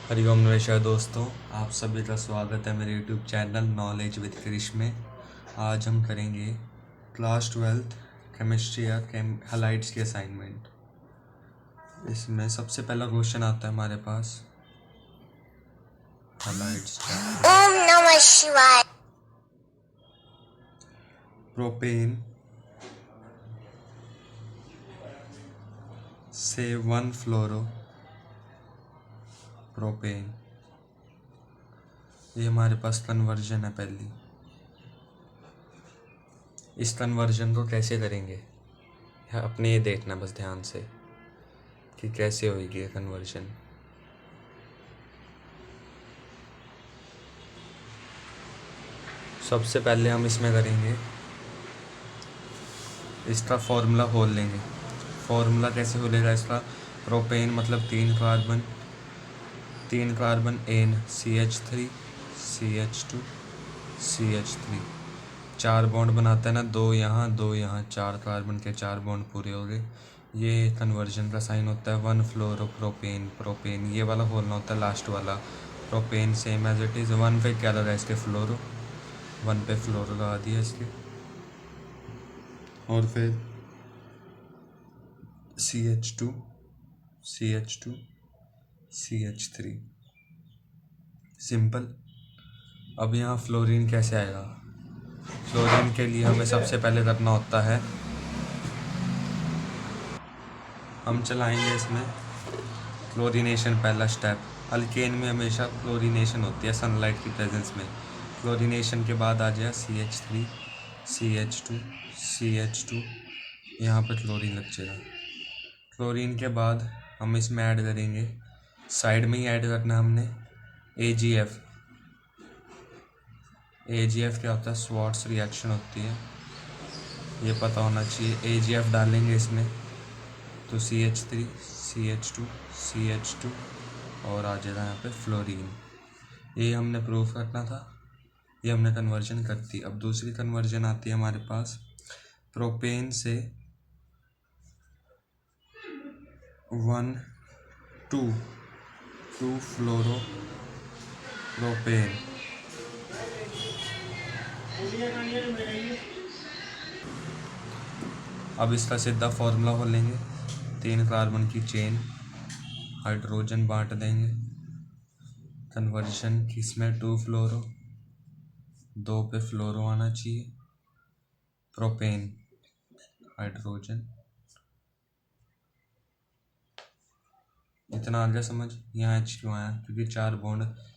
हरिओम नमस्कार दोस्तों, आप सभी का स्वागत है मेरे YouTube channel knowledge with Krish में। आज हम करेंगे क्लास 12th केमिस्ट्री या हैलाइड्स की असाइनमेंट। इसमें सबसे पहला क्वेश्चन आता है हमारे पास, हैलाइड्स ओम नमः शिवाय। प्रोपेन से 1 फ्लोरो प्रोपेन, ये हमारे पास कन्वर्जन है पहली। इस कन्वर्जन को कैसे करेंगे अपने ये देखना बस ध्यान से कि कैसे होगी ये कन्वर्जन। सबसे पहले हम इसमें करेंगे, इसका फॉर्मूला खोल लेंगे। फॉर्मूला कैसे खोलेगा इसका? प्रोपेन मतलब 3 carbon N CH3 CH2 CH3, 4 bond बनाता है ना, 2 यहाँ 2 यहाँ, 4 कार्बन के 4 बॉन्ड पूरे हो गए। ये कन्वर्जन का साइन होता है 1 फ्लोरो प्रोपेन। प्रोपेन ये वाला खोलना होता है, लास्ट वाला। Propane same as it is, 1 पे क्या लगा इसके? फ्लोरो। 1 पे फ्लोरो लगा दिया इसके, और फिर CH2 CH2 CH3, सिंपल। अब यहाँ फ्लोरीन कैसे आएगा? फ्लोरीन के लिए हमें सबसे पहले करना होता है, हम चलाएंगे इसमें क्लोरीनेशन, पहला स्टेप। अल्केन में हमेशा क्लोरीनेशन होती है सनलाइट की प्रेजेंस में। क्लोरीनेशन के बाद आ जाएगा CH3 CH2 CH2, यहाँ पर क्लोरीन लग जाएगा। क्लोरीन के बाद हम इसमें ऐड करेंगे, साइड में ही ऐड करना है हमने, AgF। AgF क्या होता है? स्वार्ट्स रिएक्शन होती है, ये पता होना चाहिए। AgF डालेंगे इसमें तो CH3 CH2 CH2 और आ जाएगा यहाँ पे फ्लोरीन। ये हमने प्रूफ करना था, ये हमने कन्वर्जन कर दी। अब दूसरी कन्वर्जन आती है हमारे पास, प्रोपेन से 2 फ्लोरो प्रोपेन। अब इसका सीधा फॉर्मूला खोलेंगे, 3 कार्बन की चेन, हाइड्रोजन बांट देंगे। कन्वर्जन किसमें? 2 फ्लोरो, 2 पे फ्लोरो आना चाहिए, प्रोपेन हाइड्रोजन। इतना आ गया समझ? यहाँ H क्यों आया? क्योंकि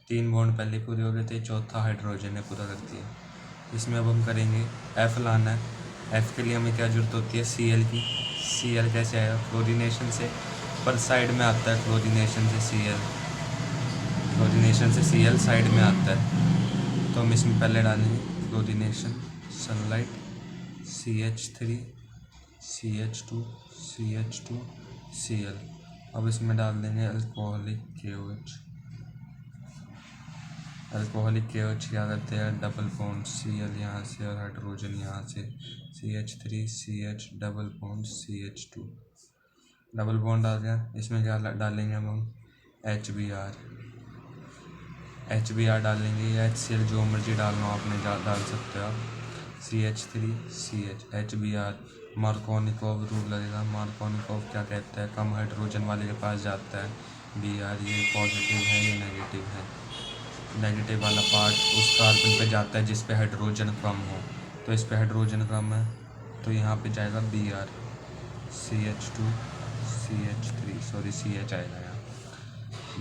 3 बॉन्ड पहले पूरे हो गए थे, चौथा हाइड्रोजन ने पूरा कर दिया। इसमें अब हम करेंगे F लाना है। F के लिए हमें क्या जरूरत होती है? Cl की। Cl कैसे आएगा? क्लोरीनेशन से, पर साइड में आता है क्लोरीनेशन से Cl, क्लोरीनेशन से Cl साइड में आता है। तो हम इसमें पहले डालेंगे chlorination, sunlight, CH3 CH2 CH2 Cl। अब इसमें डाल देंगे अल्कोहलिक KOH। अल्कोहलिक KOH क्या करते हैं? डबल बॉन्ड Cl यहाँ से और हाइड्रोजन यहाँ से, CH3 CH double bond CH2, double bond आ गया। इसमें क्या डालेंगे हम? HBr डालेंगे, या HCl, जो मर्जी डालना हो आपने डाल सकते हो आप। CH3 CH HBr, Markovnikov rule लगेगा। मार्कोनिकोव क्या कहता है? कम हाइड्रोजन वाले के पास जाता है Br, ये पॉजिटिव है ये नेगेटिव है। नेगेटिव वाला पार्ट उस कार्बन पे जाता है जिस पे हाइड्रोजन कम हो, तो इस पे हाइड्रोजन कम है तो यहाँ पे जाएगा Br, CH2 CH3 sorry CH आएगा यहाँ।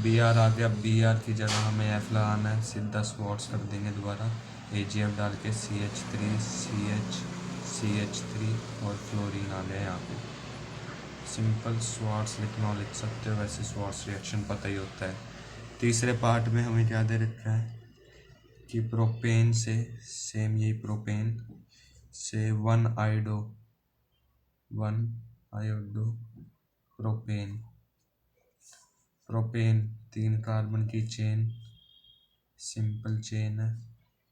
Br आ गया। Br की जगह हमें F लगाना है, सीधा स्वाट्स कर देंगे दोबारा, AgF डाल के CH3 CH3 और फ्लोरीन आ गया यहाँ पे। सिंपल स्वाट्स लिखना लिख सकते हो, वैसे स्वाट्स रिएक्शन पता ही होता है। तीसरे पार्ट में हमें क्या दे रखा है कि प्रोपेन से, सेम यही प्रोपेन से 1 आयोडो प्रोपेन। प्रोपेन 3 कार्बन की चेन, सिंपल चेन है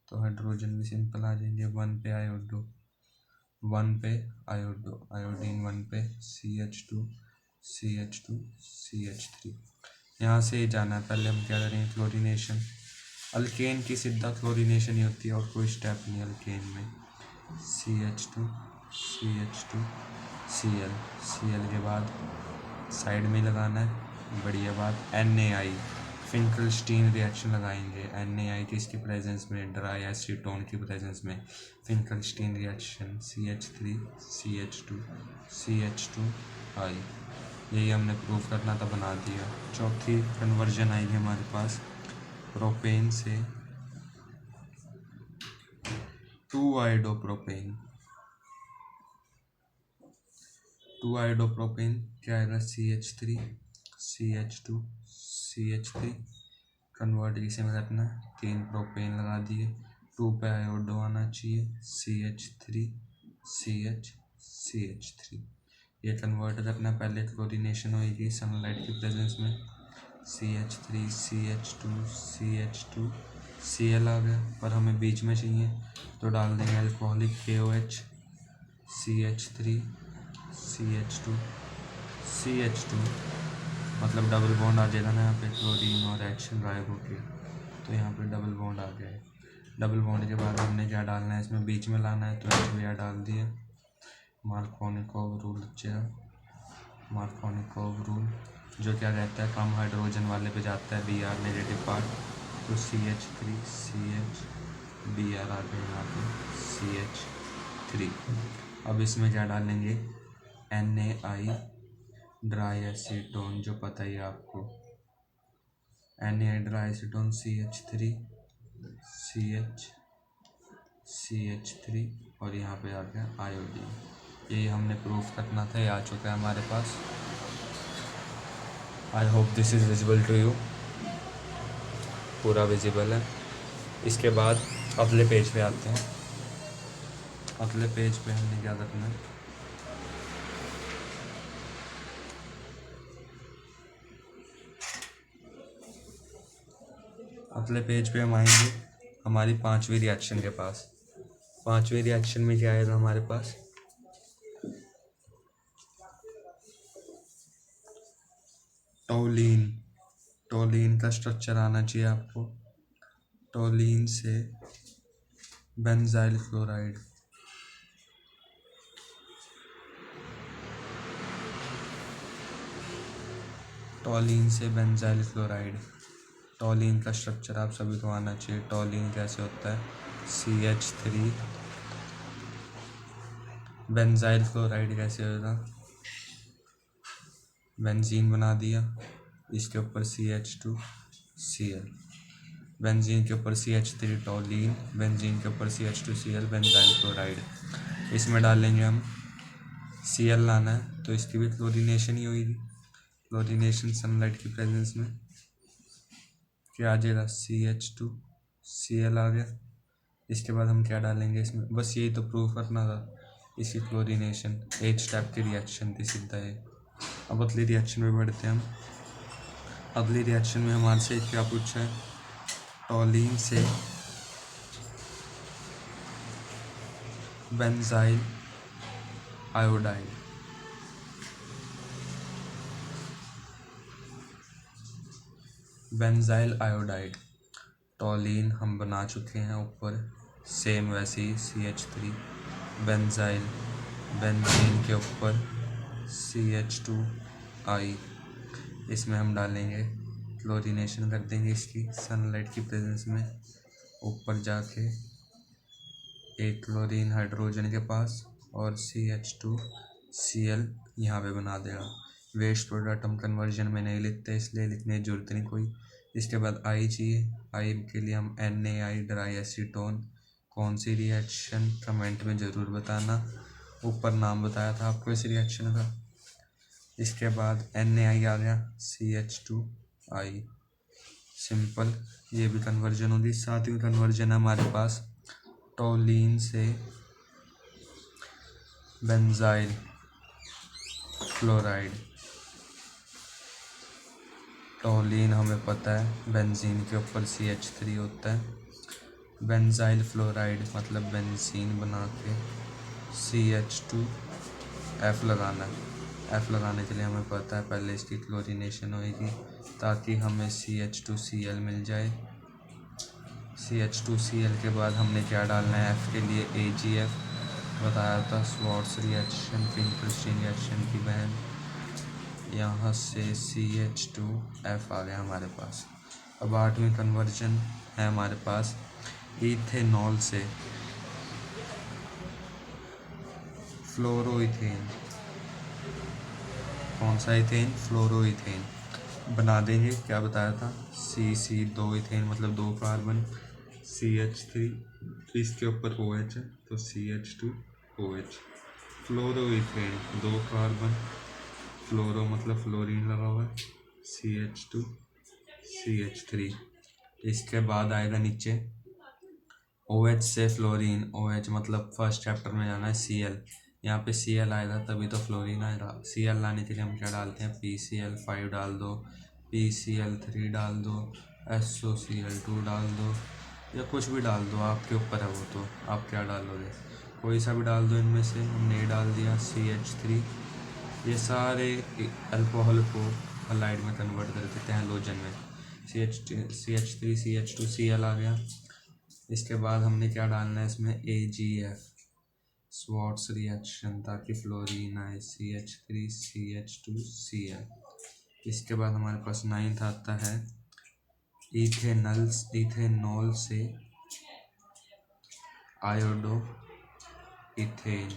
तो हाइड्रोजन भी सिंपल आ जाएंगे। 1 पे आयोडो, 1 पे आयोडीन, 1 पे CH2 CH3। यहाँ से ही जाना है। पहले हम क्या करेंगे, क्लोरीनेशन। अल्केन की सीधा क्लोरीनेशन ही होती है और कोई स्टेप नहीं अल्केन में। CH2 CH2 Cl के बाद साइड में लगाना है। बढ़िया बात। NaI फिंकलस्टीन रिएक्शन लगाएंगे। NaI किसकी प्रेजेंस में, ड्राई एसीटोन की प्रेजेंस में Finkelstein reaction. CH3 CH2 CH2I। यही हमने प्रूव करना था, बना दिया। चौथी कन्वर्जन आएगी हमारे पास प्रोपेन से 2-आइडोप्रोपेन। 2-आइडोप्रोपेन क्या आएगा, CH3 CH2 CH3 कन्वर्ट इसे में करना है। 3 प्रोपेन लगा दिए, 2 पे आयोडो आना चाहिए, CH3 CH3। ये कन्वर्ट करना है। पहले क्लोरीनेशन होगी सनलाइट की प्रेजेंस में। CH3 CH2 CH2 Cl आ गया, पर हमें बीच में चाहिए तो डाल देंगे alcoholic KOH CH3 CH2 CH2, मतलब डबल बॉन्ड आ जाएगा ना यहाँ पे, क्लोरीन और एक्शन गायब हो गया, तो यहाँ पे डबल बॉन्ड आ गया है। डबल बॉन्ड के बाद हमने क्या डालना है, इसमें बीच में लाना है, तो HBr डाल दिया। मार्कोनिकोव रूल बचेगा। मार्कोनिकोव रूल जो क्या कहता है, कम हाइड्रोजन वाले पे जाता है Br नेगेटिव पार्ट, तो CH3 CH Br आ गया यहाँ पे CH3। अब इसमें क्या डालेंगे, NaI ड्राई एसीटोन, जो पता ही है आपको। NaI dry acetone CH3 CH3 और यहाँ पे आ गया आयोडीन। यही हमने प्रूफ करना था, ये आ चुका है हमारे पास। I hope this is visible to you. पूरा विजिबल है। इसके बाद अगले पेज पे आते हैं। अगले पेज पे हमने क्या करना है, अगले पेज पे हम आएंगे हमारी 5वीं रिएक्शन के पास। 5वीं रिएक्शन में क्या आएगा हमारे पास, टोलीन। टोलीन का स्ट्रक्चर आना चाहिए आपको। टोलीन से बेंजाइल क्लोराइड, टोलीन से बेंजाइल क्लोराइड। टोलीन का स्ट्रक्चर आप सभी को आना चाहिए। टोलीन कैसे होता है, CH3 बेंजाइल क्लोराइड कैसे होगा, बेंजीन बना दिया, इसके ऊपर CH2 Cl, बेंजीन के ऊपर CH3 टोलीन, बेंजीन के ऊपर CH2 Cl बेंजाइल क्लोराइड। इसमें डालेंगे हम Cl लाना है, तो इसकी भी क्लोरीनेशन ही होगी। क्लोरीनेशन सनलाइट की प्रेजेंस में क्या आ जाएगा, CH2 Cl आ गया। इसके बाद हम क्या डालेंगे इसमें, बस यही तो प्रूव करना था, इसकी क्लोरीनेशन। 8 स्टेप की रिएक्शन थी सीधा है। अब अगली रिएक्शन में बढ़ते हैं हम। अगली रिएक्शन में हमारे से क्या पूछा है, टोलीन से बेंजाइल आयोडाइड। बेंजाइल आयोडाइड, टोलीन हम बना चुके हैं ऊपर, सेम वैसे ही CH3 बेंजाइल, बेंजीन के ऊपर CH2I। इसमें हम डालेंगे, क्लोरीनेशन कर देंगे इसकी सनलाइट की प्रेजेंस में। ऊपर जाके एक क्लोरीन हाइड्रोजन के पास और CH2 Cl यहाँ पे बना देगा। वेस्ट प्रोडक्ट हम कन्वर्जन में नहीं लिखते, इसलिए लिखने की जरूरत नहीं कोई। इसके बाद I चाहिए। I के लिए हम NaI ड्राई एसीटोन। कौन सी रिएक्शन, कमेंट में ज़रूर बताना। ऊपर नाम बताया था आपको इस रिएक्शन का। इसके बाद NaI आ गया, CH2I, सिंपल। ये भी कन्वर्जन होगी। 7वीं कन्वर्जन है हमारे पास, टोलीन से बेंजाइल क्लोराइड। टोलीन हमें पता है बेंजीन के ऊपर CH3 होता है, बेंजाइल फ्लोराइड मतलब बेंजीन बना के CH2F लगाना है। F लगाने के लिए हमें पता है पहले इसकी क्लोरीनेशन होगी, ताकि हमें CH2Cl मिल जाए। CH2Cl के बाद हमने क्या डालना है, F के लिए AgF बताया था, स्वार्ट्स रिएक्शन, फिंकलस्टीन रिएक्शन की बहन। यहाँ से CH2F आ गया हमारे पास। अब 8वीं कन्वर्जन है हमारे पास इथेनॉल से फ्लोरोइथेन। कौन सा इथेन? फ्लोरोइथेन बना देंगे। क्या बताया था? C2 इथेन मतलब 2 कार्बन, CH3, इसके ऊपर OH है तो CH2OH। फ्लोरोइथेन 2 कार्बन, फ्लोरो मतलब फ्लोरीन लगा हुआ है, CH2 CH3। इसके बाद आएगा नीचे OH से फ्लोरीन, OH मतलब फर्स्ट चैप्टर में जाना है Cl। यहाँ पे Cl आएगा तभी तो फ्लोरीन आएगा। Cl लाने के लिए हम क्या डालते हैं, PCl5 डाल दो, PCl3 डाल दो, SOCl2 डाल दो, या कुछ भी डाल दो, आपके ऊपर है वो, तो आप क्या डालोगे, कोई सा भी डाल दो इनमें से। हमने डाल दिया CH3। ये सारे अल्कोहल को हलाइड में कन्वर्ट कर देते हैं हैलोजन में। CH3 CH2 Cl आ गया। इसके बाद हमने क्या डालना है इसमें, AgF, स्वार्ट्स रिएक्शन, ताकि फ्लोरीन आए, CH3 CH2 Cl। इसके बाद हमारे पास 9th आता है इथेनॉल से आयोडो इथेन।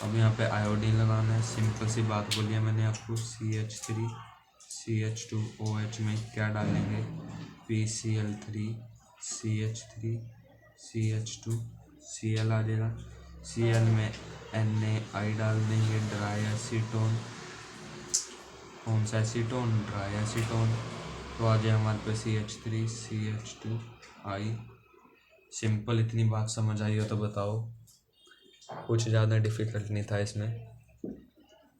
अब यहाँ पे आयोडीन लगाना है। सिंपल सी बात बोली है मैंने आपको, CH3 CH2OH में क्या डालेंगे, PCl3 CH3 CH2 Cl आ जाएगा। Cl में NaI डाल देंगे, ड्राई एसीटोन। कौन सा एसीटोन? Dry acetone. तो आ जाए हमारे पे CH3 CH2I। सिंपल, इतनी बात समझ आई हो तो बताओ, कुछ ज़्यादा डिफिकल्ट नहीं था इसमें।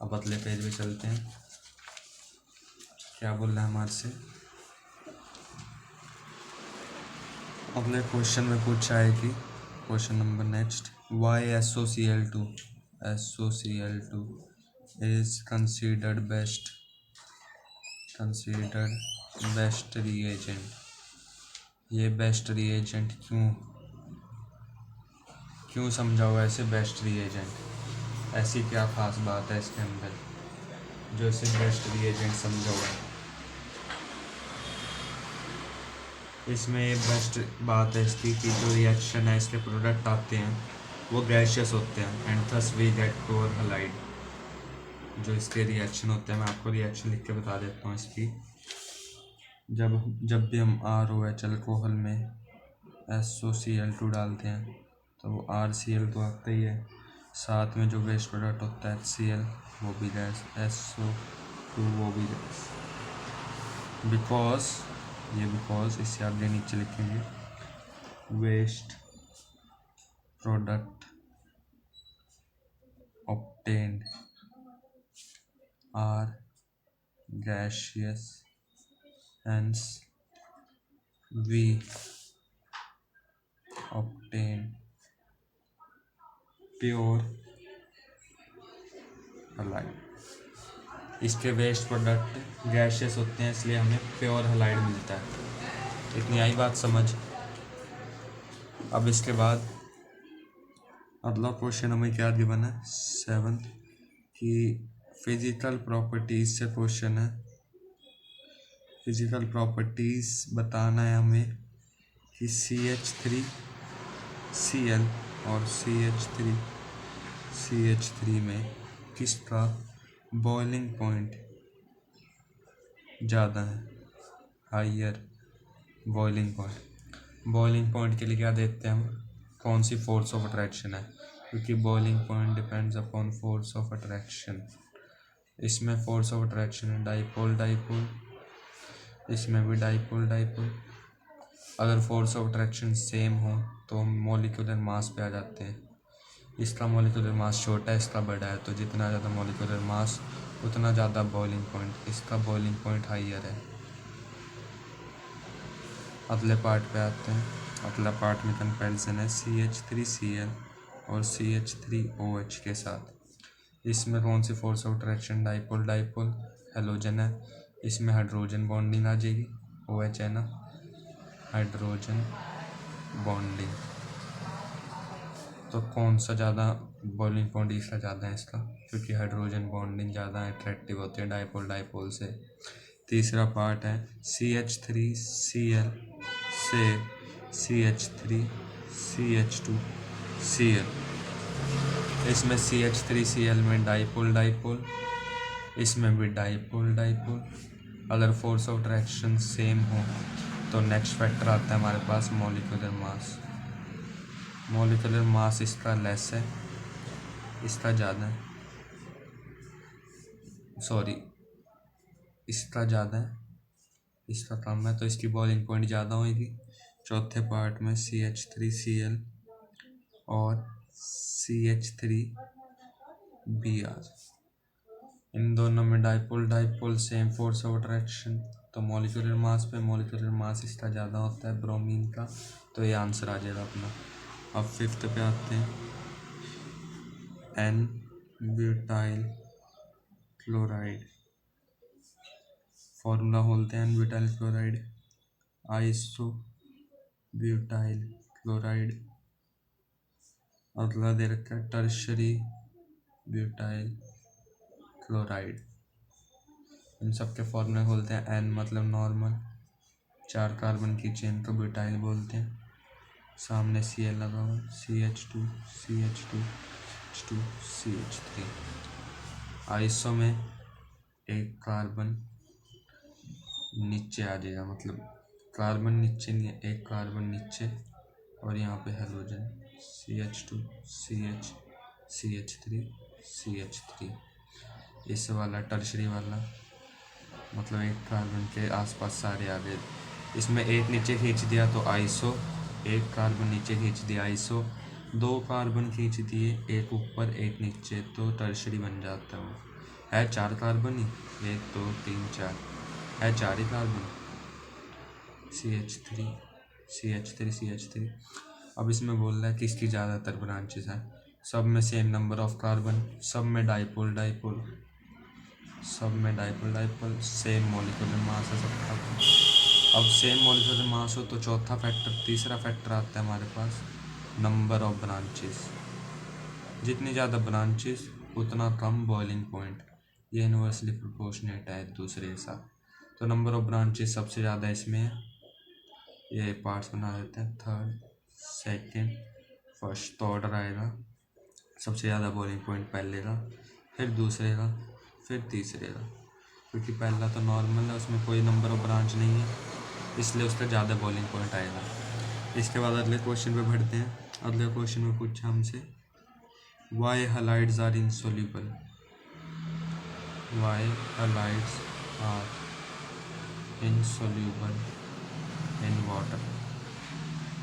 अब अगले पेज पे चलते हैं। क्या बोल रहा है हमारे से, अगले क्वेश्चन में पूछा है कि question number next, why SOCl2 is considered best reagent. ये बेस्ट रिएजेंट क्यों समझा हुआ ऐसे बेस्ट रिएजेंट? ऐसी क्या खास बात है इसके अंदर जो इसे बेस्ट रिएजेंट समझा हुआ है? इसमें ये बेस्ट बात है इसकी कि जो रिएक्शन है, इसके प्रोडक्ट आते हैं वो गैशियस होते हैं, and thus we get pure halide. जो इसके रिएक्शन होते हैं, मैं आपको रिएक्शन लिख के बता देता हूँ इसकी। जब भी हम ROH अल्कोहल में SOCl2 डालते हैं तो वो RCl तो आता ही है, साथ में जो वेस्ट प्रोडक्ट होता है HCl वो भी गैस, SO2 वो भी गैस। बिकॉज इससे आगे नीचे लिखेंगे, waste product obtained are gaseous, hence we obtain pure halide। इसके वेस्ट प्रोडक्ट गैशियस होते हैं इसलिए हमें प्योर हलाइड मिलता है। इतनी आई बात समझ। अब इसके बाद अगला क्वेश्चन हमें क्या गिवन है, 7th कि फिजिकल प्रॉपर्टीज से क्वेश्चन है। फिजिकल प्रॉपर्टीज बताना है हमें कि CH3Cl और CH3 में किसका बॉइलिंग पॉइंट ज़्यादा है, हाइयर बॉइलिंग पॉइंट के लिए क्या देखते हैं हम, कौन सी फोर्स ऑफ अट्रैक्शन है, क्योंकि boiling point depends upon force of attraction. इसमें फोर्स ऑफ अट्रैक्शन है डाइपोल, इसमें भी डाइपोल। अगर फोर्स ऑफ अट्रैक्शन सेम हो तो हम मॉलिक्यूलर मास पे आ जाते हैं। इसका मॉलिक्यूलर मास छोटा है, इसका बड़ा है, तो जितना ज़्यादा मॉलिक्यूलर मास उतना ज़्यादा बॉइलिंग पॉइंट। इसका बॉइलिंग पॉइंट हाइयर है। अगले पार्ट पे आते हैं। अगला पार्ट में कंपैरिजन है CH3Cl और CH3OH के साथ। इसमें कौन सी force of attraction, dipole halogen है। इसमें हाइड्रोजन बॉन्डिंग आ जाएगी, OH है ना, हाइड्रोजन बॉन्डिंग। तो कौन सा ज़्यादा बॉइलिंग पॉइंट इसका ज़्यादा है इसका, क्योंकि हाइड्रोजन बॉन्डिंग ज़्यादा अट्रैक्टिव होती है डाइपोल डाइपोल से। तीसरा पार्ट है CH3Cl से CH3CH2Cl। इसमें CH3Cl में डाइपोल डाइपोल, इसमें भी डाइपोल डाइपोल। अगर फोर्स ऑफ अट्रैक्शन सेम हो तो नेक्स्ट फैक्टर आता है हमारे पास मॉलिक्यूलर मास। मॉलिक्यूलर मास इसका लेस है, इसका ज़्यादा है, सॉरी इसका ज़्यादा है, इसका कम है, तो इसकी बॉइलिंग पॉइंट ज़्यादा होगी। चौथे पार्ट में CH3Cl और CH3Br, इन दोनों में dipole dipole same force of attraction, तो मॉलिक्यूलर मास इसका ज़्यादा होता है ब्रोमीन का, तो ये आंसर आ जाएगा अपना। अब फिफ्थ पे आते हैं, N ब्यूटाइल क्लोराइड। फॉर्मूला बोलते हैं N butyl chloride, iso butyl chloride. अगला दे रखा है टर्शरी ब्यूटाइल क्लोराइड। इन सब के फॉर्मूले बोलते हैं N मतलब नॉर्मल, 4 कार्बन की चेन को ब्यूटाइल बोलते हैं, सामने Cl लगा हुआ, CH2 CH2 H2 CH3। Iso में एक कार्बन नीचे आ जाएगा, मतलब कार्बन नीचे नहीं है, एक कार्बन नीचे, और यहाँ पे hydrogen CH2 CH CH3 CH3। इस वाला टर्शरी वाला मतलब एक कार्बन के आसपास सारे आ गए, इसमें एक नीचे खींच दिया तो आइसो, एक कार्बन नीचे खींच दिया आइसो, 2 कार्बन खींच दिए, एक ऊपर एक नीचे, तो टर्शरी बन जाता है। वो है 4 कार्बन ही, 1 2 3 4 है 4 ही कार्बन, CH3 CH3 CH3। अब इसमें बोल रहा है कि इसकी ज़्यादातर ब्रांचेस हैं, सब में सेम नंबर ऑफ कार्बन, सब में dipole dipole, same molecular mass है सबका। अब सेम मॉलिक्यूलर मास हो तो चौथा फैक्टर, तीसरा फैक्टर आता है हमारे पास नंबर ऑफ ब्रांचेस। जितनी ज़्यादा ब्रांचेस उतना कम बॉइलिंग पॉइंट, ये यूनिवर्सली प्रोपोर्शनेट है एक दूसरे के साथ। तो नंबर ऑफ ब्रांचेस सबसे ज़्यादा इसमें है, ये पार्ट्स बना देते हैं, थर्ड सेकंड फर्स्ट, तो ऑर्डर आएगा सबसे ज़्यादा बॉइलिंग पॉइंट पहले का, फिर दूसरे का, फिर तीसरे का, क्योंकि पहला तो नॉर्मल है, उसमें कोई नंबर ऑफ ब्रांच नहीं है, इसलिए उसका ज़्यादा बॉइलिंग पॉइंट आएगा। इसके बाद अगले क्वेश्चन पे बढ़ते हैं। अगले क्वेश्चन में पूछा हमसे why halides are insoluble, why halides are insoluble in water.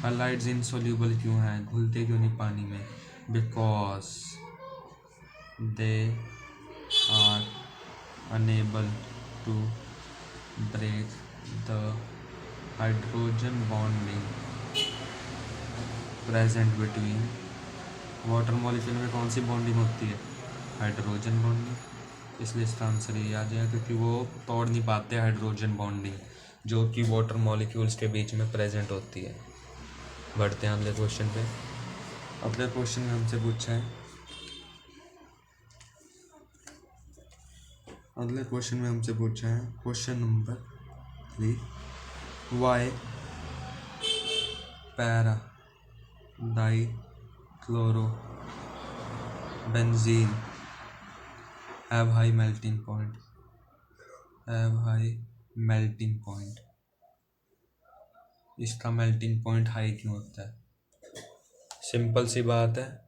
Halides insoluble क्यों हैं, घुलते क्यों नहीं पानी में, because they are unable to break the hydrogen bonding present between. Water molecule में कौन सी बॉन्डिंग होती है, हाइड्रोजन बॉन्डिंग, इसलिए इसका आंसर ये आ जाएगा, क्योंकि वो तोड़ नहीं पाते हाइड्रोजन बॉन्डिंग जो कि वाटर मॉलिक्यूल्स के बीच में प्रेजेंट होती है। बढ़ते हैं अगले क्वेश्चन पे। अगले क्वेश्चन में हमसे पूछा है, question number 3, why para di chloro benzene have high melting point. इसका मेल्टिंग पॉइंट हाई क्यों होता है, सिंपल सी बात है,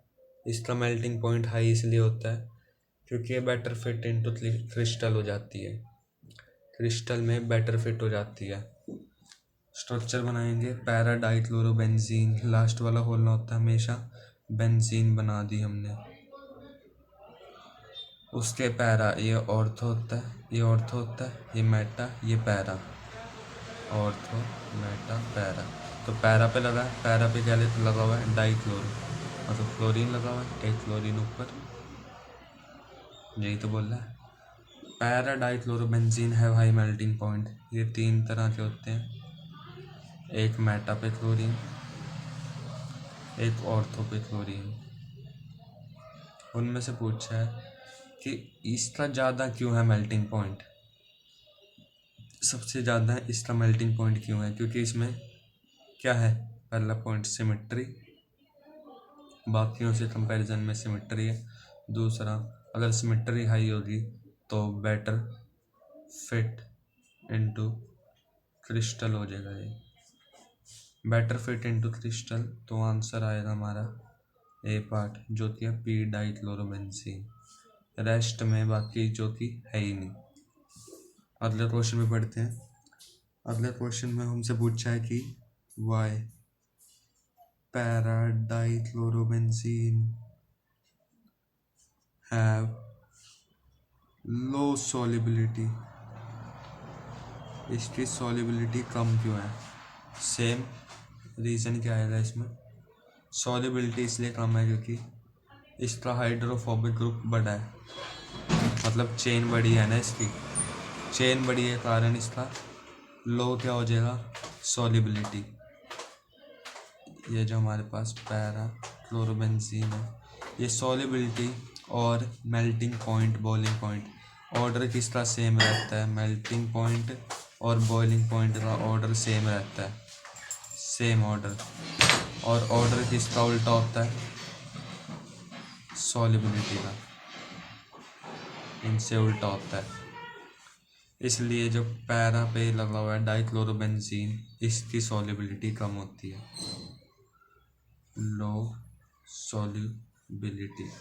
इसका मेल्टिंग पॉइंट हाई इसलिए होता है क्योंकि ये बेटर फिट इनटू क्रिस्टल हो जाती है, क्रिस्टल में बेटर फिट हो जाती है। स्ट्रक्चर बनाएंगे पैरा डाइक्लोरोबेंजीन, लास्ट वाला बोलना होता है हमेशा, बेंजीन बना दी हमने, उसके पैरा, ये ऑर्थो होता है, ये मेटा, ये पैरा, ऑर्थो मेटा पैरा। तो पैरा पे लगा है, पैरा पे क्या लगा हुआ है, डाइक्लोरो, मतलब क्लोरीन लगा हुआ है, एक क्लोरीन ऊपर, यही तो बोल रहा है। Para dichlorobenzene have high melting point. ये 3 तरह के होते हैं, एक मेटा पे क्लोरीन, एक ऑर्थो पे क्लोरीन। उनमें से पूछा है कि इसका ज़्यादा क्यों है मेल्टिंग पॉइंट, सबसे ज़्यादा इसका मेल्टिंग पॉइंट क्यों है? क्योंकि इसमें क्या है, पहला पॉइंट सिमेट्री, बाकियों से कंपैरिजन में सिमेट्री है। दूसरा, अगर सिमेट्री हाई होगी तो बेटर फिट इनटू क्रिस्टल हो जाएगा। ये बेटर फिट इनटू क्रिस्टल, तो आंसर आएगा हमारा ए पार्ट, जो कि है पी डाइक्लोरोबेंजीन। रेस्ट में बाकी जो कि है ही नहीं। अगले क्वेश्चन में पढ़ते हैं। अगले क्वेश्चन में हमसे पूछा है कि why para dichlorobenzene have low solubility, इसकी सॉल्युबिलिटी कम क्यों है? सेम रीज़न क्या आएगा इसमें, सॉल्युबिलिटी इसलिए कम है क्योंकि इसका हाइड्रोफोबिक ग्रुप बड़ा है, मतलब चेन बड़ी है ना, इसकी चेन बड़ी है कारण इसका लो क्या हो जाएगा, सॉल्युबिलिटी। ये जो हमारे पास पैरा क्लोरोबेंजीन है, ये सॉल्युबिलिटी और melting point, boiling point, order किसका सेम रहता है? मेल्टिंग पॉइंट और बॉइलिंग पॉइंट का ऑर्डर सेम रहता है, सेम ऑर्डर। और ऑर्डर किसका उल्टा होता है? सॉल्युबिलिटी का इनसे उल्टा होता है। इसलिए जो पैरा पे लगा हुआ है डाइक्लोरोबेंजीन, इसकी सॉल्युबिलिटी कम होती है, लो सॉल्युबिलिटी।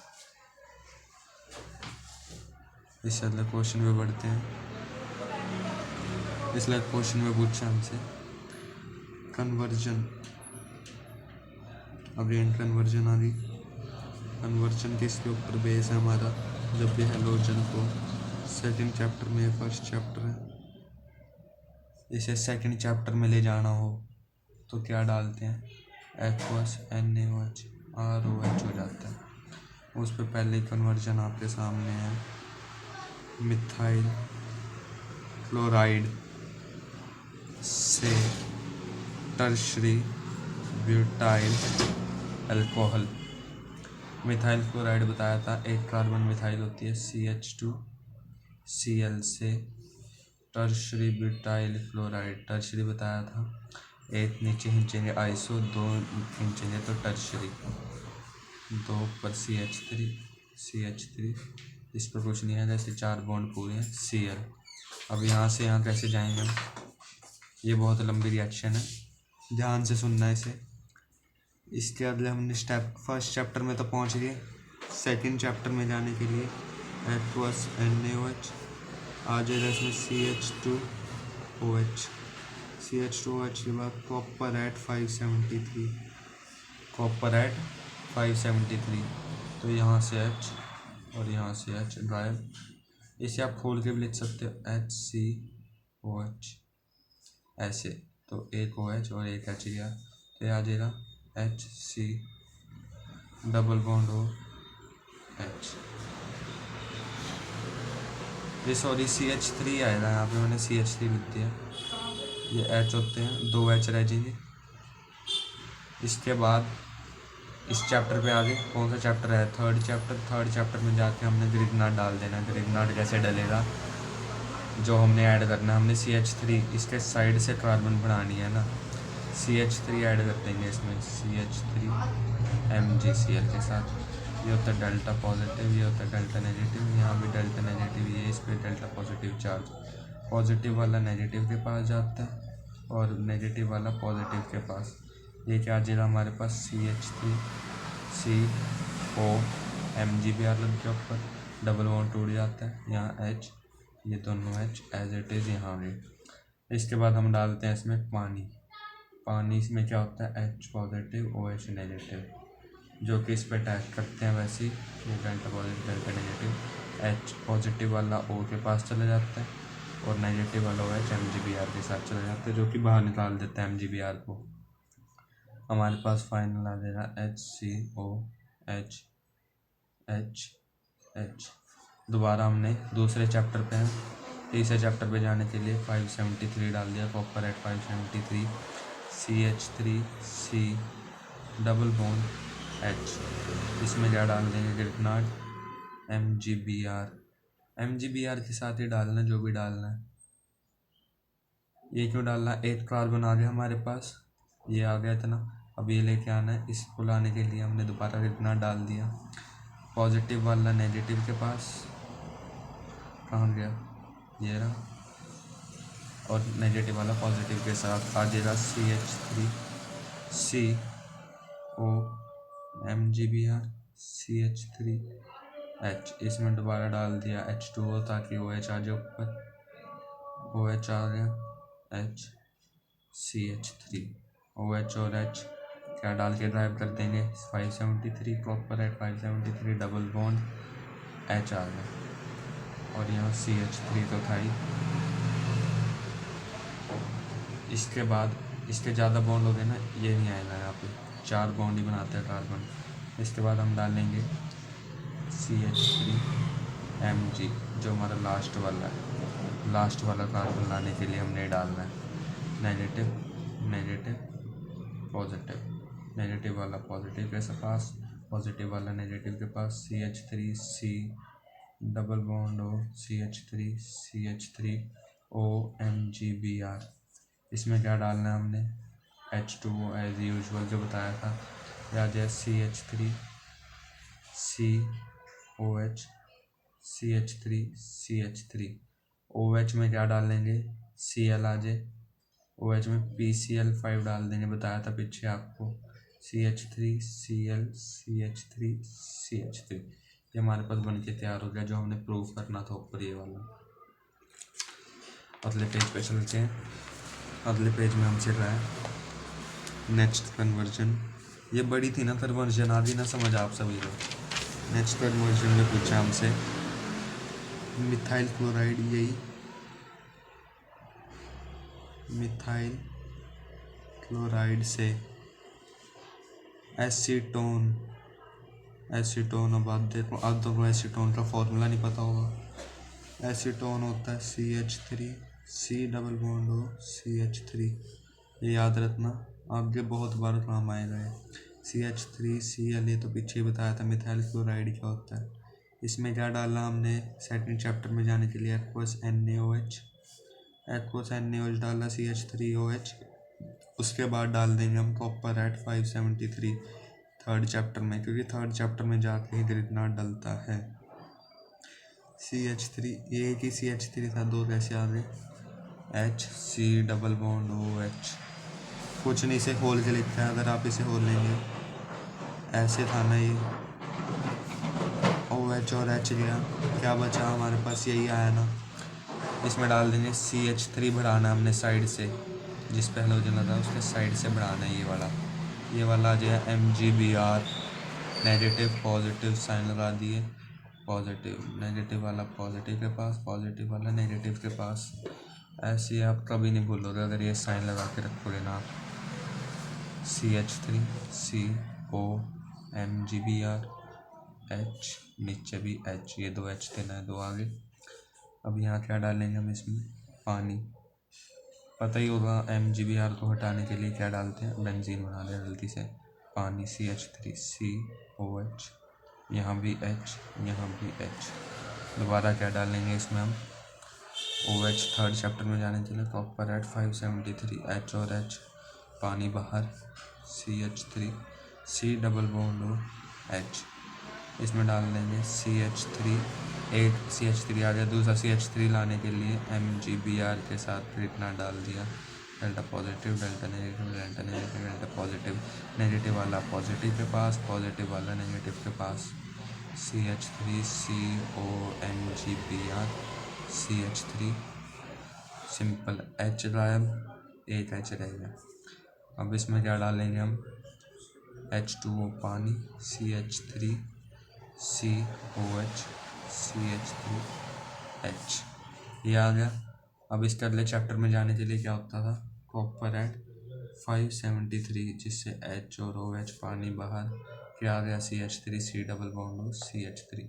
इस अगले क्वेश्चन में बढ़ते हैं। इसलिए क्वेश्चन में पूछा हमसे कन्वर्जन, अब रेंट कन्वर्जन आ गई। कन्वर्जन किसके ऊपर बेस है हमारा? जब भी हैलोजन को सेकंड चैप्टर में, फर्स्ट चैप्टर है, इसे सेकंड चैप्टर में ले जाना हो तो क्या डालते हैं? एक्वस NaOH ROH हो जाता है। उस पर पहले कन्वर्जन आपके सामने है, मिथाइल क्लोराइड से tertiary butyl alcohol. Methyl chloride बताया था, एक कार्बन मिथाइल होती है CH2Cl से टर्शरी ब्यूटाइल क्लोराइड, टर्शरी बताया था, एक नीचे खींचेंगे आइसो, 2 खींचेंगे तो टर्शरी, 2 पर CH3, इस पर कुछ नहीं है, जैसे 4 बॉन्ड पूरे हैं Cl। अब यहाँ से यहाँ कैसे जाएंगे? ये बहुत लंबी रिएक्शन है, ध्यान से सुनना है इसे। इसके अगले हमने फर्स्ट चैप्टर में तो पहुँच गए, सेकंड चैप्टर में जाने के लिए एक्वस NaOH आ जाएगा इसमें CH2OH के बाद कॉपर एट 573, तो यहाँ से H और यहाँ से H ड्राइव। इसे आप खोल के भी लिख सकते हो HCOH ऐसे, तो एक OH और एक H गया, तो आ जाएगा HC डबल बॉन्ड OH। ये सॉरी CH3 आएगा, यहाँ पे मैंने CH3 लिख दिया, ये H होते हैं, 2 H रह जाएंगे। इसके बाद इस चैप्टर पे आगे कौन सा चैप्टर है? थर्ड चैप्टर में जाके हमने ग्रिग्नार्ड डाल देना। ग्रिग्नार्ड कैसे डलेगा, जो हमने ऐड करना है, हमने CH3 इसके साइड से कार्बन बनानी है ना, CH3 ऐड कर देंगे इसमें, CH3 MgCl के साथ। ये होता है डेल्टा पॉजिटिव, ये होता है डेल्टा नेगेटिव, यहाँ भी डेल्टा नेगेटिव, ये इस पर डेल्टा पॉजिटिव चार्ज, पॉजिटिव वाला नेगेटिव के पास जाता है और नेगेटिव वाला पॉजिटिव के पास। ये क्या आ जाएगा हमारे पास CH3 CO MgBr लग के ऊपर डबल बॉन्ड टूट जाता है, यहाँ H, ये दोनों H एज इट इज़ यहाँ पे। इसके बाद हम डालते हैं इसमें पानी इसमें क्या होता है? H पॉजिटिव OH नेगेटिव, जो कि इस पर अटैक करते हैं। वैसे ही ये delta positive delta negative, H positive वाला O के पास चला जाता है और नेगेटिव वाला OH MgBr के साथ चला जाता है, जो कि बाहर निकाल देता है MgBr को। हमारे पास फाइनल आ जाएगा HCOH H। दोबारा हमने दूसरे चैप्टर पे हैं, तीसरे चैप्टर पे जाने के लिए 573 डाल दिया, copper at 573, CH3C double bond H। इसमें क्या डाल देंगे, ग्रिग्नार्ड MgBr के साथ ही डालना है जो भी डालना है। ये क्यों डालना है, एक कार्बन आ गया हमारे पास, ये आ गया इतना, अब ये लेके आना है, इसको लाने के लिए हमने दोबारा ग्रिग्नार्ड डाल दिया। पॉजिटिव वाला नेगेटिव के पास कहाँ गया, ये रहा, और नेगेटिव वाला पॉजिटिव के साथ आ जाएगा CH3CO MgBr CH3H। इसमें दोबारा डाल दिया H2O ताकि OH आ जाए ऊपर, OH आ गया, H CH3 OH और H क्या डाल के ड्राइव कर देंगे, 573 copper at 573 double bond H आ गया, और यहाँ CH3 तो था ही। इसके बाद इसके ज़्यादा बॉन्ड हो गए ना, ये नहीं आएगा, यहाँ पे 4 बॉन्ड ही बनाते हैं कार्बन। इसके बाद हम डालेंगे CH3Mg जो हमारा लास्ट वाला कार्बन लाने के लिए हमने डालना है, नेगेटिव नेगेटिव पॉजिटिव, नेगेटिव वाला पॉजिटिव के पास, पॉजिटिव वाला नेगेटिव के पास, CH3C double bond O CH3 OMgBr। इसमें क्या डालना है हमने, H2O एज यूजुअल जो बताया था, या जाए CH3COH CH3 OH में क्या डालेंगे, Cl आ जाए, OH में PCl5 डाल देंगे, बताया था पीछे आपको, CH3Cl CH3 ये हमारे पास बन के तैयार हो गया, जो हमने प्रूव करना था ऊपर ये वाला। अगले पेज पे चलते हैं। अगले पेज में हम चल रहा है नेक्स्ट कन्वर्जन। ये बड़ी थी ना कन्वर्जन, आदि ना समझ आप सभी को। नेक्स्ट कन्वर्जन में पूछा हमसे मिथाइल क्लोराइड, यही मिथाइल क्लोराइड से एसीटोन, अब आधों को एसीटोन का फॉर्मूला नहीं पता होगा। एसीटोन होता है CH3C double bond O CH3, ये याद रखना, आगे बहुत बार काम आएगा ये। CH3Cl ये तो पीछे ही बताया था। मिथाइल क्लोराइड क्या होता है, इसमें क्या डालना हमने, सेकंड चैप्टर में जाने के लिए एक्वस NaOH डाला, CH3OH, उसके बाद डाल देंगे हम कॉपर एट 573 थर्ड चैप्टर में, क्योंकि थर्ड चैप्टर में जाके ही ग्रिग्नार्ड डलता है। CH3 ये एक ही CH3 था, दो कैसे आ गए, HC डबल बॉन्ड OH, कुछ नहीं, इसे खोल के लिखता है, अगर आप इसे खोल लेंगे ऐसे था ना, ये OH और H गया, क्या बचा हमारे पास, यही आया ना। इसमें डाल देंगे CH3 बढ़ाना हमने साइड से, जिस पे हेलोजन लगा उसके साइड से बढ़ाना है, ये वाला आ जाएगा MgBr, नेगेटिव पॉजिटिव साइन लगा दिए, पॉजिटिव नेगेटिव वाला पॉजिटिव के पास, पॉजिटिव वाला नेगेटिव के पास। ऐसे आप कभी नहीं भूलोगे अगर ये साइन लगा के रखोगे ना आप। CH3CO MgBr H, नीचे भी H, ये 2 H थे ना, 2 आगे। अब यहाँ क्या डालेंगे हम, इसमें पानी, पता ही होगा MgBr को हटाने के लिए क्या डालते हैं, बेंजीन बना दें गलती से, पानी CH3COH, यहाँ भी H, यहाँ भी H। दोबारा क्या डालेंगे इसमें हम, OH थर्ड चैप्टर में जाने के लिए कॉपर एट 573 H और H, पानी बाहर, CH3C double bond O H। इसमें डाल देंगे एक CH3 आ गया, दूसरा CH3 लाने के लिए MgBr के साथ ग्रिग्नार्ड डाल दिया, delta positive delta negative delta negative delta positive, negative वाला पॉजिटिव के पास, पॉजिटिव वाला नेगेटिव के पास, CH3CO MgBr CH3, simple H गायब, एक H रहेगा। अब इसमें क्या डालेंगे हम, H2O पानी, CH3COH CH3H, ये आ गया। अब इसके अगले चैप्टर में जाने के लिए क्या होता था, कॉपर एट 573, जिससे H और OH पानी बाहर, क्या आ गया, CH3C double bond O CH3,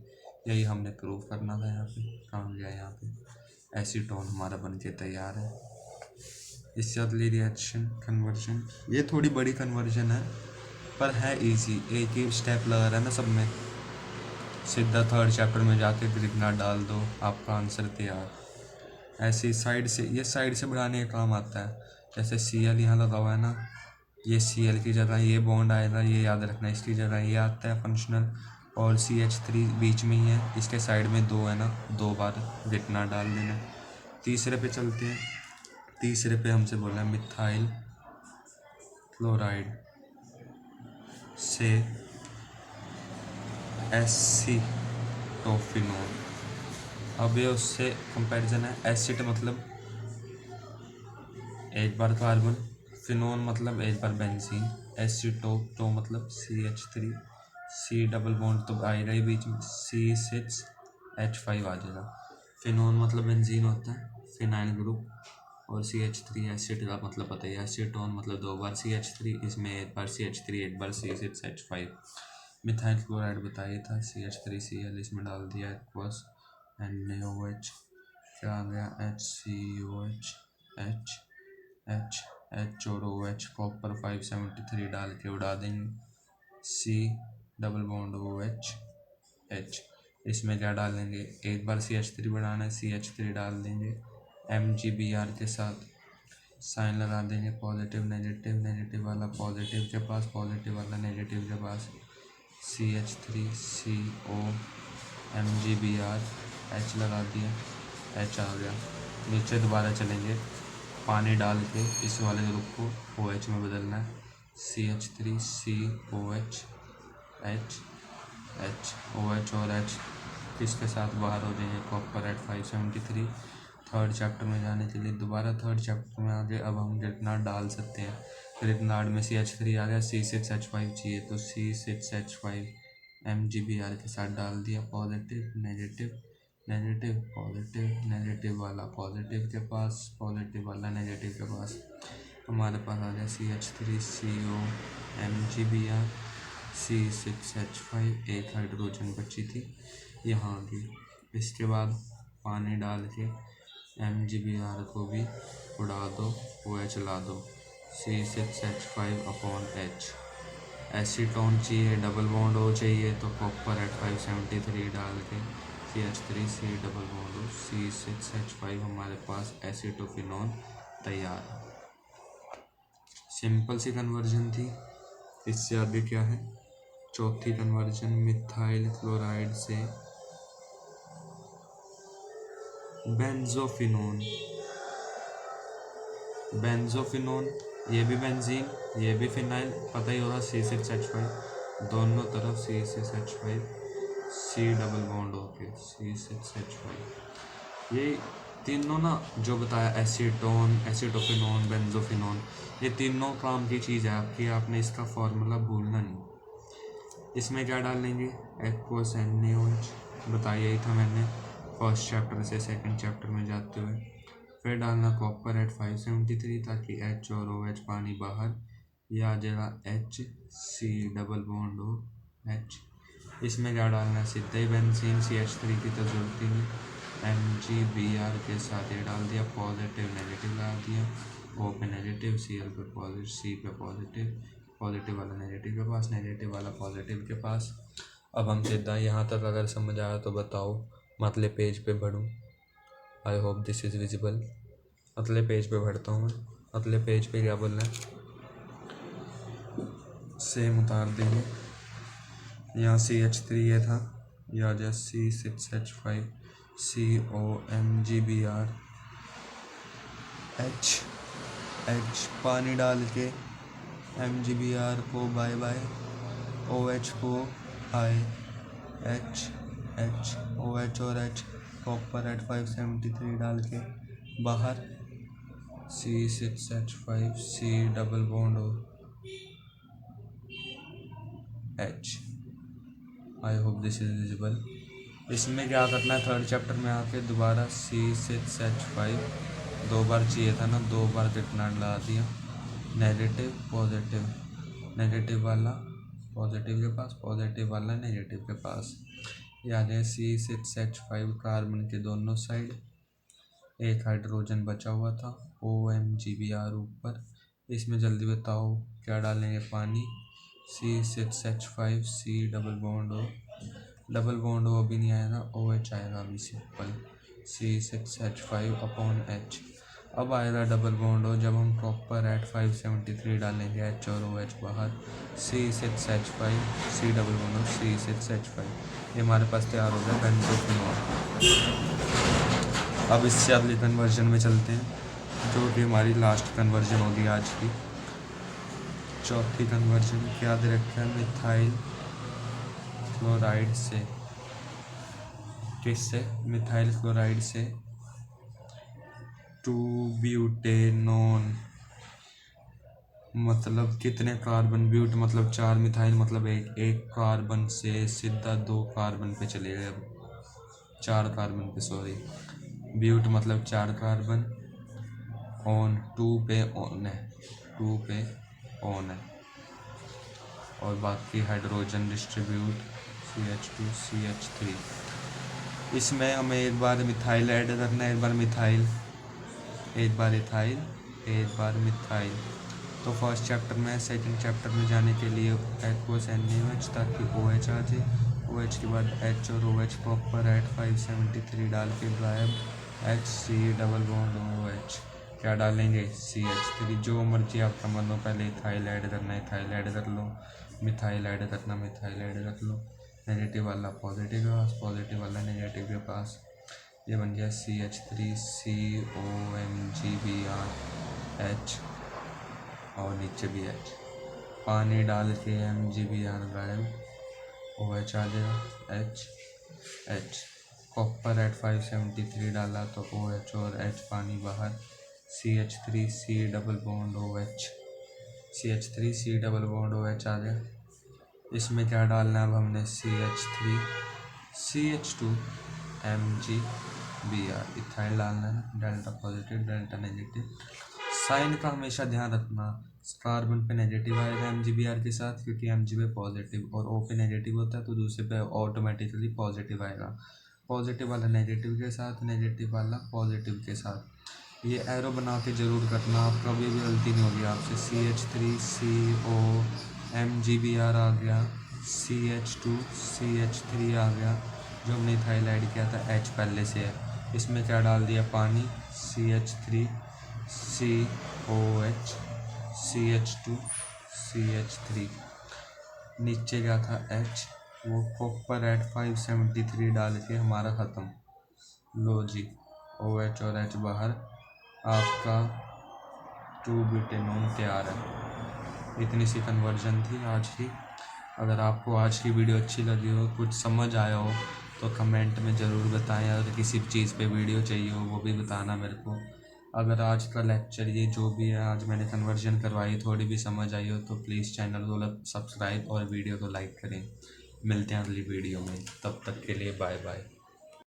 यही हमने प्रूव करना था। यहाँ पे काम गया, यहाँ पे एसीटोन हमारा बन के तैयार है। इससे अगली रिएक्शन कन्वर्जन, ये थोड़ी बड़ी कन्वर्जन है पर है इजी, एक ही स्टेप लगा रहा है ना सब में। सीधा थर्ड चैप्टर में जाके ग्रिग्नार्ड डाल दो, आपका आंसर तैयार। ऐसे साइड से, ये साइड से बढ़ाने का काम आता है। जैसे Cl यहाँ लगा हुआ है ना, ये Cl की जगह ये बॉन्ड आएगा, ये याद रखना, इसकी जगह ये आता है फंक्शनल, और CH3 बीच में ही है, इसके साइड में 2 है ना, 2 बार ग्रिग्नार्ड डाल देना। तीसरे पे चलते हैं। तीसरे पे हमसे बोला है मिथाइल क्लोराइड से एसीटोफिनोन। अब ये उससे कंपैरिजन है। एसिड मतलब एक बार कार्बन, फिनोन मतलब एक बार बेंजीन, एसीटो मतलब CH3, C डबल बॉन्ड तो आएगा ही बीच में, C6H5 आ जाएगा। फिनोन मतलब बेंजीन होता है, फिनाइल ग्रुप, और CH3 एसिड का मतलब पता ही है। एसीटोन मतलब 2 बार CH3, इसमें एक बार CH3 एक बार C6H5। मिथाइल क्लोराइड बताइए था, CH3Cl इसमें डाल दिया, एक्वस NaOH, क्या आ गया HCOH, H और OH, कॉपर 573 डाल के उड़ा देंगे, C double bond OH H। इसमें क्या डालेंगे, एक बार CH3 बढ़ाना है, CH3 डाल देंगे, MgBr के साथ साइन लगा देंगे, पॉजिटिव नेगेटिव, नेगेटिव वाला पॉजिटिव के पास, पॉजिटिव वाला नेगेटिव के पास, CH3CO MgBr H लगा दिया, H आ गया। नीचे दोबारा चलेंगे, पानी डाल के इस वाले ग्रुप को OH में बदलना है, CH3COH H OH और H किसके साथ बाहर हो जाएंगे, कॉपर एट 573। थर्ड चैप्टर में जाने के लिए दोबारा थर्ड चैप्टर में आगे अब हम ग्रिग्नार्ड डाल सकते हैं। ग्रिग्नार्ड में CH3 आ गया, C6H5 चाहिए तो C6H5 MgBr के साथ डाल दिया, positive negative, negative positive, negative वाला पॉजिटिव के पास, पॉजिटिव वाला नेगेटिव के पास। हमारे पास आ गया CH3CO MgBr C6H5, एक हाइड्रोजन बची थी यहाँ आ गई। इसके बाद पानी डाल के MgBr को भी उड़ा दो, OH ला दो, C6H5/H। एसीटोन चाहिए, डबल बॉन्ड हो चाहिए तो कॉपर एट 573 डाल के CH3C डबल बॉन्ड हो, C6H5 हमारे पास एसीटोफिनोन तैयार। सिंपल सी कन्वर्जन थी। इससे आगे क्या है, चौथी कन्वर्जन, मिथाइल क्लोराइड से बेंजोफिनोन। बेंजोफिनोन, ये भी बेंजीन, ये भी फिनाइल, पता ही होगा, C6H5, दोनों तरफ C6H5, C डबल बॉन्ड होके C6H5। ये तीनों ना जो बताया, एसीटोन, एसीटोफिनोन, बेंजोफिनोन, ये तीनों काम की चीज़ है आपकी, आपने इसका फॉर्मूला भूलना नहीं। इसमें क्या डालेंगे, एक्वस NaOH, बताया ही था मैंने फर्स्ट चैप्टर से सेकंड चैप्टर में जाते हुए। फिर डालना कॉपर एट 573 ताकि H और OH पानी बाहर, यह आ जाएगा HC डबल बॉन्ड हो H। इसमें क्या डालना है, सीधा ही बेंजीन, CH3 की तो जरूरत ही नहीं, MgBr के साथ ये डाल दिया, पॉजिटिव नेगेटिव लगा दिया, O पे नेगेटिव, Cl पे पॉजिटिव, C पे पॉजिटिव, पॉजिटिव वाला नेगेटिव के पास, नेगेटिव वाला पॉजिटिव के पास। अब हम सीधा यहाँ तक अगर समझ आया तो बताओ, मतले पेज पे बढ़ूँ, आई होप दिस इज़ विजिबल। अगले पेज पे बढ़ता हूँ मैं। अगले पेज पे क्या बोलना है, सेम उतार देंगे, यहाँ CH3 ये था, या आ जाए C6H5 CO MgBr H पानी डाल के MgBr को बाय बाय, OH को हाय, H OH और H कॉपर एट 573 डाल के बाहर, C6H5 C डबल बॉन्ड हो H। I hope this is visible. इसमें क्या करना है, थर्ड चैप्टर में आके दोबारा C6H5 2 बार चाहिए था ना, 2 बार ग्रिग्नार्ड लगा दिया, नेगेटिव पॉजिटिव, नेगेटिव वाला पॉजिटिव के पास, पॉजिटिव वाला नेगेटिव के पास। याद है C6H5 कार्बन के दोनों साइड, एक हाइड्रोजन बचा हुआ था, OMGBr ऊपर। इसमें जल्दी बताओ क्या डालेंगे, पानी। C6H5 C double bond O अभी नहीं आएगा, OH आएगा अभी सिंपल, C6H5/H। अब आएगा डबल बॉन्ड O जब हम कॉपर एट 573 डालेंगे, H और OH बाहर, C6H5 C double bond O C6H5। ये हमारे पास तैयार हो गया बेंजोफिनॉल। अब इससे अगले कन्वर्जन में चलते हैं, जो कि हमारी लास्ट कन्वर्जन होगी आज की, चौथी कन्वर्जन। क्या दे रखा है, मिथाइल क्लोराइड से, किससे, मिथाइल क्लोराइड से 2-ब्यूटेनॉन। मतलब कितने कार्बन, ब्यूट मतलब 4, मिथाइल मतलब एक कार्बन से सीधा 2 कार्बन पे चले गए, अब 4 कार्बन पे, सॉरी, ब्यूट मतलब 4 कार्बन, ऑन 2 पे ऑन है, 2 पे ऑन है, और बाकी हाइड्रोजन डिस्ट्रीब्यूट CH2 CH3। इसमें हमें एक बार मिथाइल ऐड करना है, एक बार मिथाइल, एक बार इथाइल, एक बार मिथाइल। तो फर्स्ट चैप्टर में, सेकंड चैप्टर में जाने के लिए एक्वस NaOH, ताकि OH आ जाए, OH के बाद H और OH प्रॉपर एट 573 डाल के गायब, HC डबल बॉन्ड OH। क्या डालेंगे, CH3, जो मर्जी आपका मन हो, पहले इथाइल ऐड करना है इथाइल ऐड कर लो, मिथाइल ऐड करना मिथाइल ऐड कर लो, नेगेटिव वाला पॉजिटिव के पास, पॉजिटिव वाला नेगेटिव के पास। ये बन गया CH3 COMGBr H, और नीचे भी H, पानी डाल के MGBr गायब, OH आ जाएगा, H कॉपर एट 573 डाला तो OH और H पानी बाहर, CH3 C double bond OH, CH3 C double bond OH आ गया। इसमें क्या डालना है अब हमने, CH3 CH2 MGBr, इथाइल डालना है, delta positive delta negative. Sign का हमेशा ध्यान रखना, कार्बन पे नेगेटिव आएगा MGBr के साथ, क्योंकि MG पे पॉजिटिव और O पे नेगेटिव होता है, तो दूसरे पे ऑटोमेटिकली पॉजिटिव आएगा, पॉजिटिव वाला नेगेटिव के साथ, नेगेटिव वाला पॉजिटिव के साथ। ये एरो बना के ज़रूर करना, आपका भी गलती नहीं होगी आपसे। CH3 COMGBr आ गया, CH2 CH3 आ गया, जो हमने इथाइल ऐड किया था, H पहले से है। इसमें क्या डाल दिया, पानी, CH3 COH CH2 CH3, नीचे क्या था H, वो कॉपर एट 573 डाल के हमारा ख़त्म। लो जी, OH और H बाहर, आपका 2-ब्यूटेनॉन तैयार है। इतनी सी कन्वर्जन थी आज की। अगर आपको आज की वीडियो अच्छी लगी हो, कुछ समझ आया हो, तो कमेंट में ज़रूर बताएं। अगर किसी चीज़ पे वीडियो चाहिए हो, वो भी बताना मेरे को। अगर आज का लेक्चर, ये जो भी है, आज मैंने कन्वर्जन करवाई, थोड़ी भी समझ आई हो, तो प्लीज़ चैनल को सब्सक्राइब और वीडियो को लाइक करें। मिलते हैं अगली वीडियो में, तब तक के लिए बाय बाय।